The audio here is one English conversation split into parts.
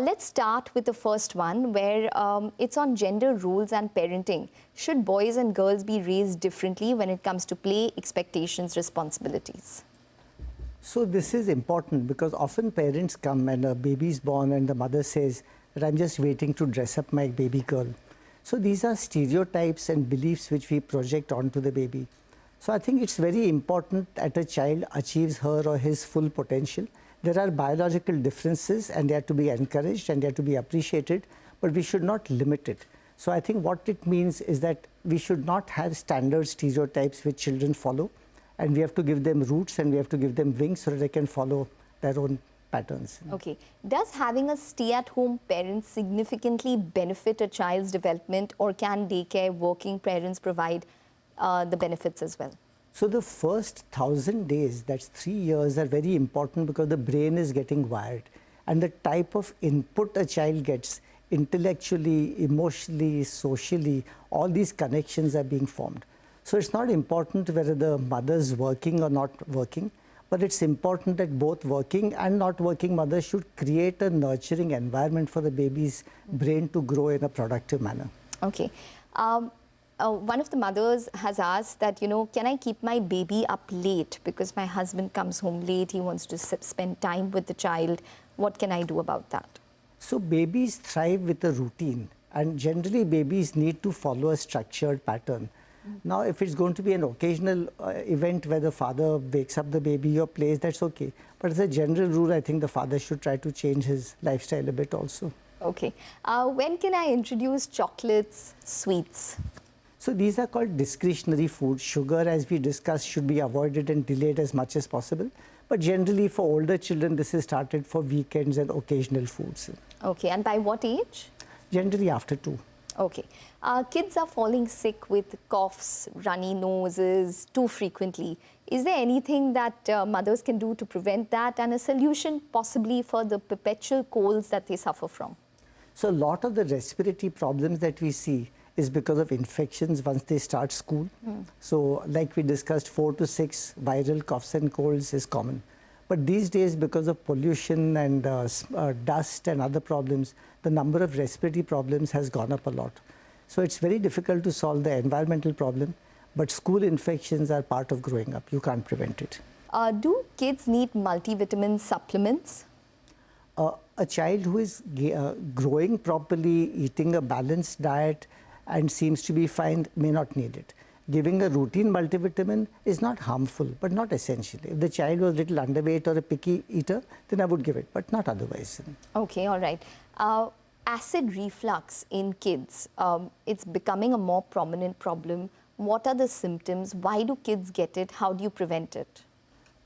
Let's start with the first one where it's on gender roles and parenting. Should boys and girls be raised differently when it comes to play, expectations, responsibilities? So this is important because often parents come and a baby is born and the mother says that I'm just waiting to dress up my baby girl. So these are stereotypes and beliefs which we project onto the baby. So I think it's very important that a child achieves her or his full potential. There are biological differences and they have to be encouraged and they have to be appreciated, but we should not limit it. So I think what it means is that we should not have standard stereotypes which children follow, and we have to give them roots and we have to give them wings so that they can follow their own patterns. Okay. Does having a stay-at-home parent significantly benefit a child's development, or can daycare working parents provide the benefits as well? So the first 1,000 days, that's 3 years, are very important because the brain is getting wired. And the type of input a child gets intellectually, emotionally, socially, all these connections are being formed. So it's not important whether the mother's working or not working, but it's important that both working and not working mothers should create a nurturing environment for the baby's brain to grow in a productive manner. Okay. One of the mothers has asked that, can I keep my baby up late because my husband comes home late, he wants to spend time with the child. What can I do about that? So babies thrive with a routine, and generally babies need to follow a structured pattern. Now, if it's going to be an occasional event where the father wakes up the baby or plays, that's okay. But as a general rule, I think the father should try to change his lifestyle a bit also. Okay. When can I introduce chocolates, sweets? So these are called discretionary foods. Sugar, as we discussed, should be avoided and delayed as much as possible. But generally for older children, this is started for weekends and occasional foods. Okay, and by what age? Generally after 2. Okay. Kids are falling sick with coughs, runny noses too frequently. Is there anything that mothers can do to prevent that, and a solution possibly for the perpetual colds that they suffer from? So a lot of the respiratory problems that we see is because of infections once they start school. So like we discussed, 4 to 6 viral coughs and colds is common. But these days, because of pollution and dust and other problems, the number of respiratory problems has gone up a lot. So it's very difficult to solve the environmental problem, but school infections are part of growing up. You can't prevent it. Do kids need multivitamin supplements? A child who is growing properly, eating a balanced diet, and seems to be fine may not need it. Giving a routine multivitamin is not harmful, but not essential. If the child was a little underweight or a picky eater, then I would give it, but not otherwise. Okay, all right. Acid reflux in kids, it's becoming a more prominent problem. What are the symptoms? Why do kids get it? How do you prevent it?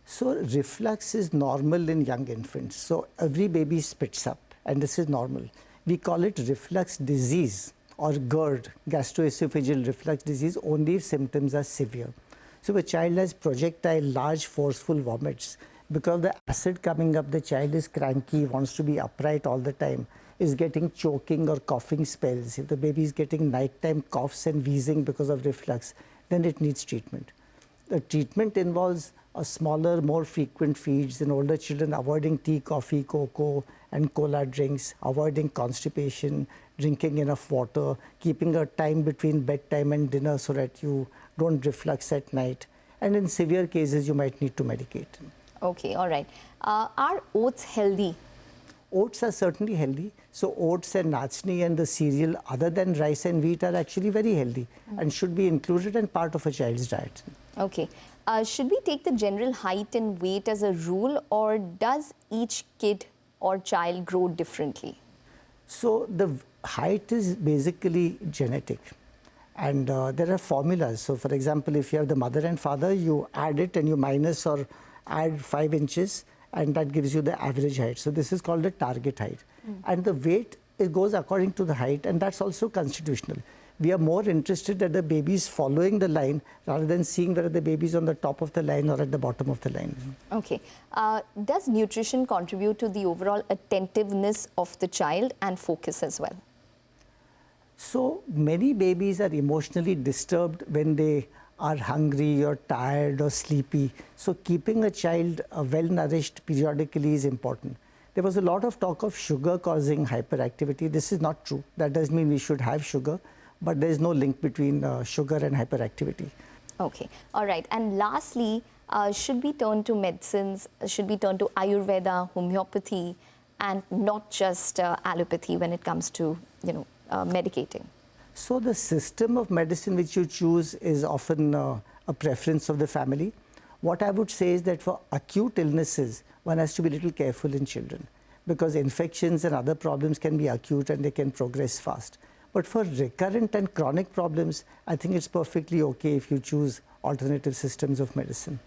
So reflux is normal in young infants. So every baby spits up, and this is normal. We call it reflux disease, or GERD, gastroesophageal reflux disease, only if symptoms are severe. So if a child has projectile, large, forceful vomits, because of the acid coming up, the child is cranky, wants to be upright all the time, is getting choking or coughing spells. If the baby is getting nighttime coughs and wheezing because of reflux, then it needs treatment. The treatment involves a smaller, more frequent feeds in older children, avoiding tea, coffee, cocoa, and cola drinks, avoiding constipation, drinking enough water, keeping a time between bedtime and dinner so that you don't reflux at night. And in severe cases, you might need to medicate. Okay, all right. Are oats healthy? Oats are certainly healthy. So oats and nachni and the cereal other than rice and wheat are actually very healthy and should be included and part of a child's diet. Okay. Should we take the general height and weight as a rule, or does each kid or child grow differently? So the height is basically genetic, and there are formulas. So for example, if you have the mother and father, you add it and you minus or add 5 inches, and that gives you the average height. So this is called the target height. And the weight, it goes according to the height, and that's also constitutional. We are more interested that the baby is following the line rather than seeing whether the baby is on the top of the line or at the bottom of the line. Okay. Does nutrition contribute to the overall attentiveness of the child and focus as well? So many babies are emotionally disturbed when they are hungry or tired or sleepy. So keeping a child well nourished periodically is important. There was a lot of talk of sugar causing hyperactivity. This is not true. That doesn't mean we should have sugar, but there is no link between sugar and hyperactivity. Okay, all right. And lastly, should we turn to medicines? Should we turn to Ayurveda, homeopathy, and not just allopathy when it comes to, medicating? So the system of medicine which you choose is often a preference of the family. What I would say is that for acute illnesses, one has to be a little careful in children, because infections and other problems can be acute and they can progress fast. But for recurrent and chronic problems, I think it's perfectly okay if you choose alternative systems of medicine.